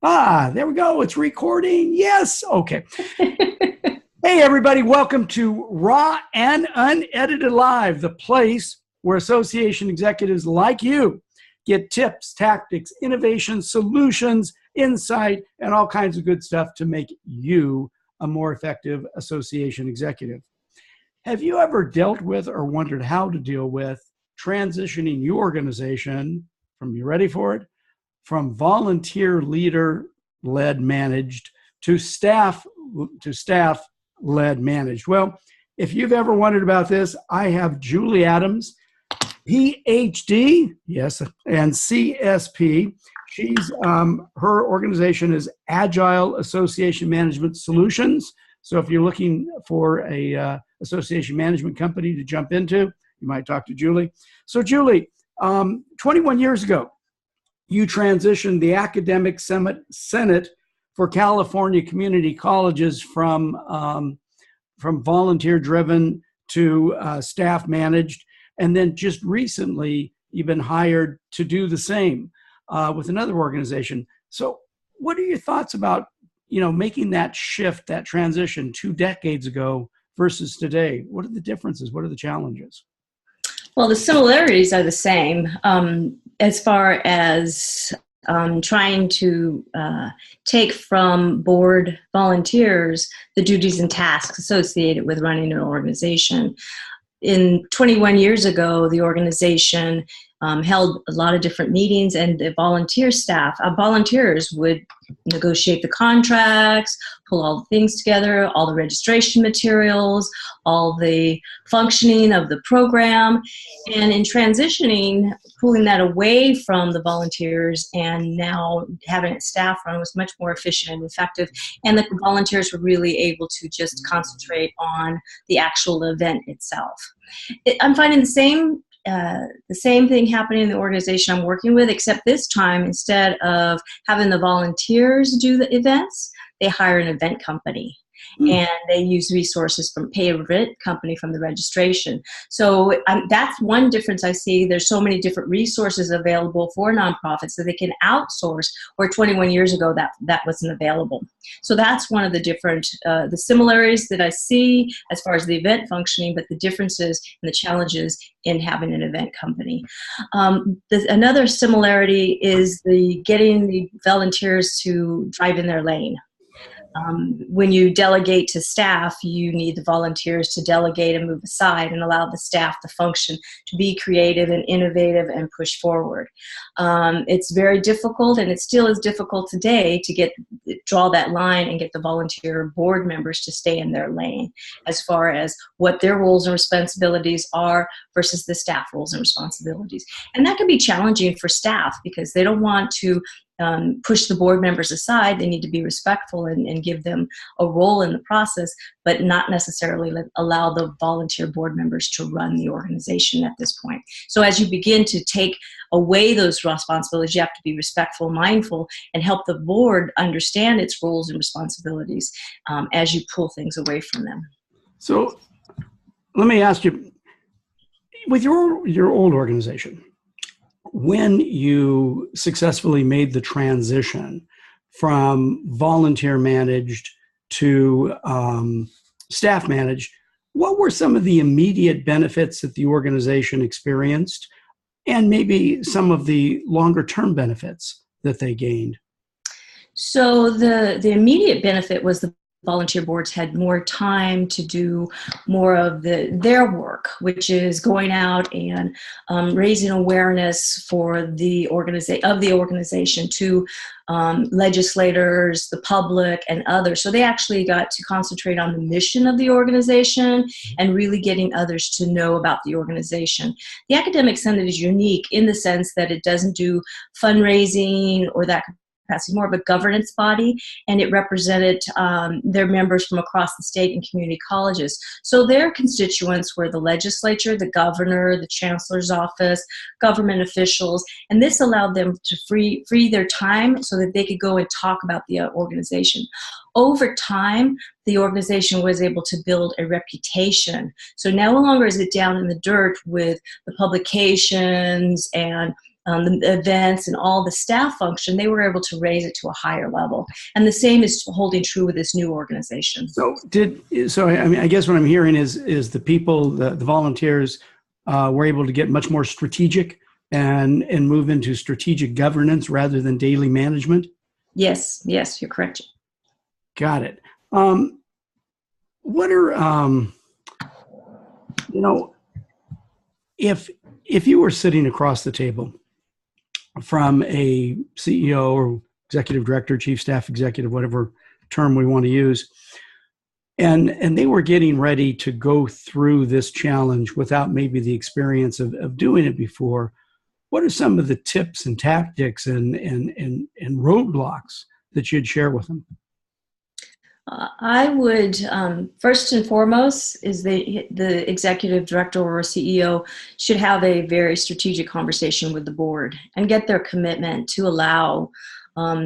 There we go. It's recording. Yes. Okay. Hey, everybody. Welcome to Raw and Unedited Live, the place where association executives like you get tips, tactics, innovation, solutions, insight, and all kinds of good stuff to make you a more effective association executive. Have you ever dealt with or wondered how to deal with transitioning your organization from, you ready for it, from volunteer leader led managed to staff led managed? Well, if you've ever wondered about this, I have Julie Adams, PhD, yes, and CSP. Her organization is Agile Association Management Solutions. So if you're looking for a association management company to jump into, you might talk to Julie. So Julie, 21 years ago, you transitioned the Academic Senate for California Community Colleges from volunteer-driven to staff-managed, and then just recently you've been hired to do the same with another organization. So what are your thoughts about making that shift, that transition 2 decades ago versus today? What are the differences? What are the challenges? Well, the similarities are the same as far as trying to take from board volunteers the duties and tasks associated with running an organization. 21 years ago, the organization held a lot of different meetings, and the volunteers would negotiate the contracts, pull all the things together, all the registration materials, all the functioning of the program. And in transitioning, pulling that away from the volunteers and now having it staff run was much more efficient and effective. And the volunteers were really able to just concentrate on the actual event itself. I'm finding the same thing happening in the organization I'm working with, except this time, instead of having the volunteers do the events, they hire an event company. And they use resources from pay a event company from the registration. So that's one difference I see. There's so many different resources available for nonprofits that they can outsource, where 21 years ago that wasn't available. So that's one of the different, the similarities that I see as far as the event functioning, but the differences and the challenges in having an event company. Another similarity is getting the volunteers to drive in their lane. When you delegate to staff, you need the volunteers to delegate and move aside and allow the staff to function, to be creative and innovative and push forward. It's very difficult, and it still is difficult today to draw that line and get the volunteer board members to stay in their lane as far as what their roles and responsibilities are versus the staff roles and responsibilities. And that can be challenging for staff because they don't want to push the board members aside. They need to be respectful and give them a role in the process, but not necessarily allow the volunteer board members to run the organization at this point. So as you begin to take away those responsibilities, you have to be respectful, mindful, and help the board understand its roles and responsibilities as you pull things away from them. So let me ask you, with your old organization, when you successfully made the transition from volunteer managed to staff managed, what were some of the immediate benefits that the organization experienced, and maybe some of the longer term benefits that they gained? So the immediate benefit was the volunteer boards had more time to do more of their work, which is going out and raising awareness for the organization to legislators, the public, and others. So they actually got to concentrate on the mission of the organization and really getting others to know about the organization. The Academic Senate is unique in the sense that it doesn't do fundraising or that capacity, more of a governance body, and it represented their members from across the state and community colleges. So their constituents were the legislature, the governor, the chancellor's office, government officials, and this allowed them to free their time so that they could go and talk about the organization. Over time, the organization was able to build a reputation. So no longer is it down in the dirt with the publications and the events and all the staff function, they were able to raise it to a higher level. And the same is holding true with this new organization. So I mean, I guess what I'm hearing is the people, the volunteers, were able to get much more strategic and move into strategic governance rather than daily management. Yes, you're correct. Got it. What are if you were sitting across the table from a CEO or executive director, chief staff executive, whatever term we want to use, and they were getting ready to go through this challenge without maybe the experience of doing it before, what are some of the tips and tactics and roadblocks that you'd share with them? I would, first and foremost, is the executive director or CEO should have a very strategic conversation with the board and get their commitment to allow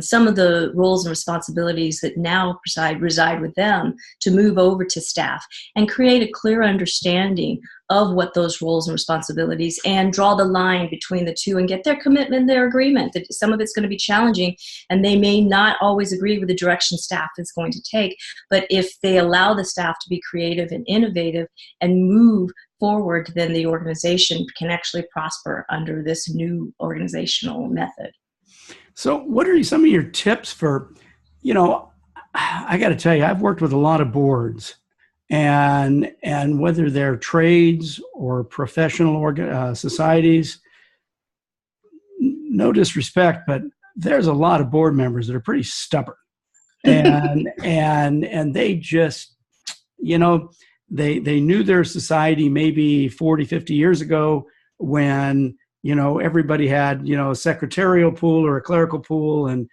some of the roles and responsibilities that now reside with them to move over to staff and create a clear understanding of what those roles and responsibilities, and draw the line between the two and get their commitment, their agreement that some of it's going to be challenging and they may not always agree with the direction staff is going to take. But if they allow the staff to be creative and innovative and move forward, then the organization can actually prosper under this new organizational method. So what are some of your tips for, I got to tell you, I've worked with a lot of boards, and whether they're trades or professional societies, no disrespect, but there's a lot of board members that are pretty stubborn, and they just, they knew their society maybe 40, 50 years ago when everybody had, a secretarial pool or a clerical pool, and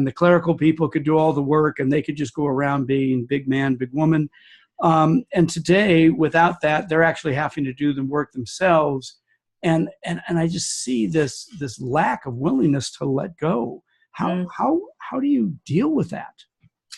the clerical people could do all the work and they could just go around being big man, big woman. And today, without that, they're actually having to do the work themselves. And I just see this lack of willingness to let go. How do you deal with that?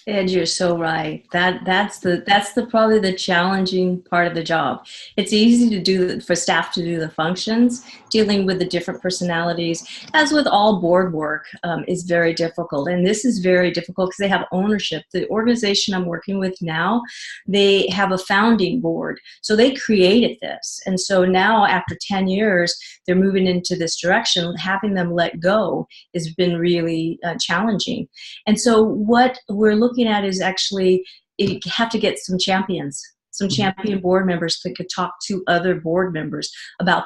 Ed, you're so right. That's probably the challenging part of the job. It's easy to do for staff to do the functions. Dealing with the different personalities, as with all board work, is very difficult. And this is very difficult because they have ownership. The organization I'm working with now, they have a founding board. So they created this. And so now after 10 years, they're moving into this direction. Having them let go has been really challenging. And so what we're looking at is actually you have to get some champions, some champion board members that could talk to other board members about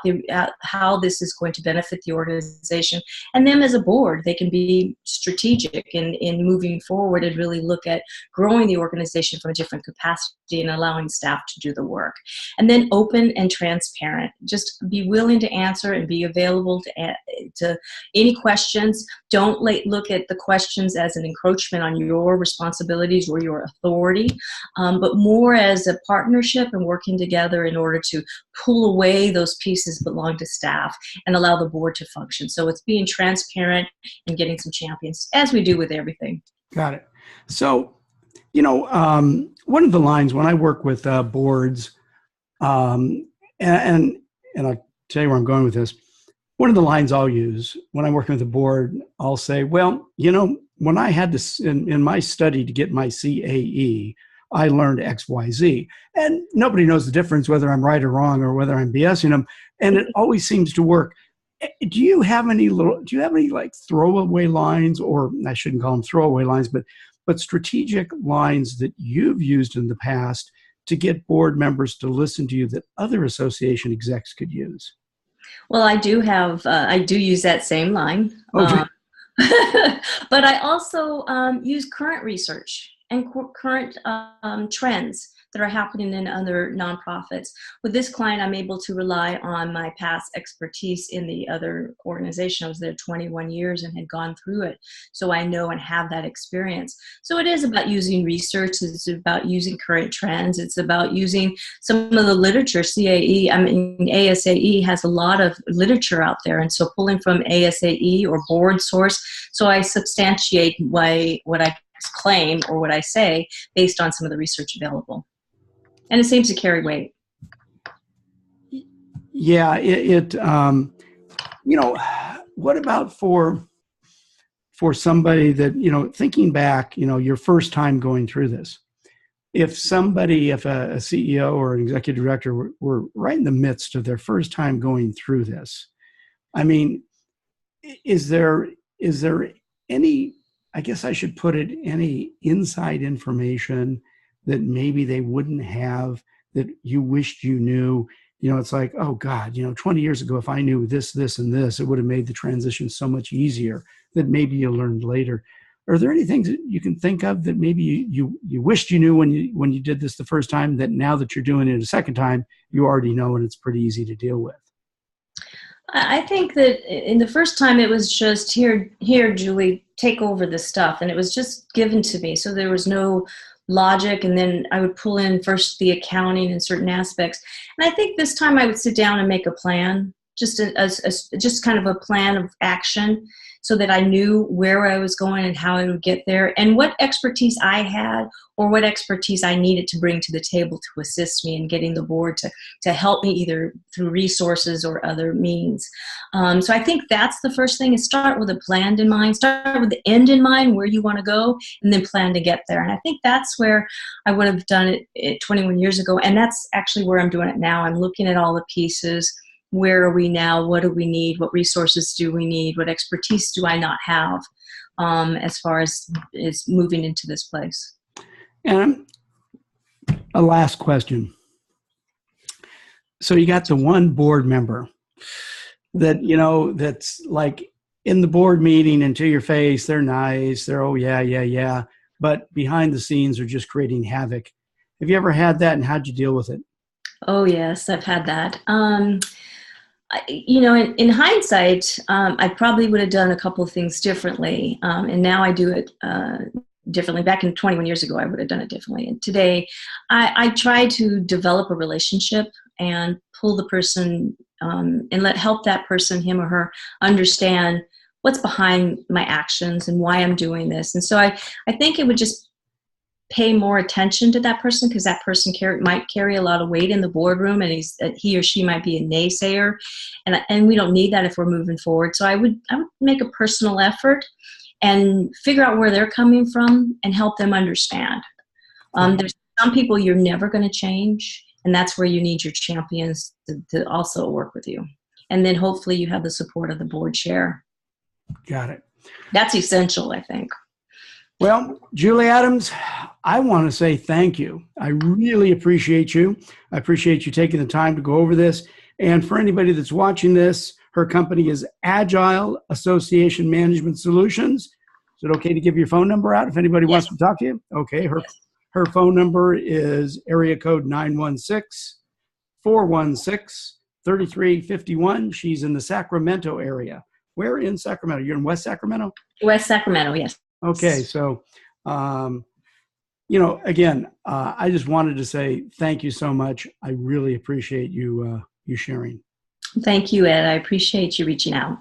how this is going to benefit the organization. And them as a board, they can be strategic in moving forward and really look at growing the organization from a different capacity and allowing staff to do the work. And then open and transparent. Just be willing to answer and be available to any questions. Don't look at the questions as an encroachment on your responsibilities or your authority, but more as a partnership and working together in order to pull away those pieces that belong to staff and allow the board to function. So it's being transparent and getting some champions, as we do with everything. Got it. So, one of the lines when I work with boards, and I'll tell you where I'm going with this. One of the lines I'll use when I'm working with a board, I'll say, well, when I had this in my study to get my CAE, I learned X, Y, Z. And nobody knows the difference whether I'm right or wrong or whether I'm BSing them. And it always seems to work. Do you have any like throwaway lines, or I shouldn't call them throwaway lines, but strategic lines that you've used in the past to get board members to listen to you that other association execs could use? Well, I do use that same line. Okay. But I also use current research and current trends that are happening in other nonprofits. With this client, I'm able to rely on my past expertise in the other organization. I was there 21 years and had gone through it. So I know and have that experience. So it is about using research. It's about using current trends. It's about using some of the literature. ASAE has a lot of literature out there. And so pulling from ASAE or board source. So I substantiate what I claim or what I say based on some of the research available. And it seems to carry weight. Yeah, what about for somebody that, thinking back, your first time going through this, if a CEO or an executive director were right in the midst of their first time going through this, I mean, is there any, I guess I should put it, any inside information that maybe they wouldn't have that you wished you knew? It's like, oh God, 20 years ago, if I knew this, this, and this, it would have made the transition so much easier, that maybe you learned later. Are there any things that you can think of that maybe you wished you knew when you did this the first time, that now that you're doing it a second time, you already know and it's pretty easy to deal with? I think that in the first time it was just, here, Julie, take over this stuff. And it was just given to me. So there was no logic. And then I would pull in first the accounting and certain aspects. And I think this time I would sit down and make a plan, just kind of a plan of action, so that I knew where I was going and how I would get there, and what expertise I had or what expertise I needed to bring to the table to assist me in getting the board to help me either through resources or other means. So I think that's the first thing, is start with a plan in mind, start with the end in mind, where you want to go, and then plan to get there. And I think that's where I would have done it 21 years ago. And that's actually where I'm doing it now. I'm looking at all the pieces. Where are we now? What do we need? What resources do we need? What expertise do I not have as far as moving into this place? And a last question. So you got the one board member that, that's like in the board meeting and to your face, they're nice. They're, oh, yeah. But behind the scenes are just creating havoc. Have you ever had that, and how'd you deal with it? Oh, yes, I've had that. In hindsight, I probably would have done a couple of things differently. And now I do it differently. Back in 21 years ago, I would have done it differently. And today, I try to develop a relationship and pull the person and help that person, him or her, understand what's behind my actions and why I'm doing this. And so I think it would just pay more attention to that person, because that person might carry a lot of weight in the boardroom, and he or she might be a naysayer, and we don't need that if we're moving forward. So I would make a personal effort and figure out where they're coming from and help them understand. There's some people you're never going to change, and that's where you need your champions to also work with you. And then hopefully you have the support of the board chair. Got it. That's essential, I think. Well, Julie Adams, I want to say thank you. I really appreciate you. I appreciate you taking the time to go over this. And for anybody that's watching this, her company is Agile Association Management Solutions. Is it okay to give your phone number out if anybody wants to talk to you? Okay. Her phone number is area code 916-416-3351. She's in the Sacramento area. Where in Sacramento? You're in West Sacramento? West Sacramento, yes. Okay, so, again, I just wanted to say thank you so much. I really appreciate you sharing. Thank you, Ed. I appreciate you reaching out.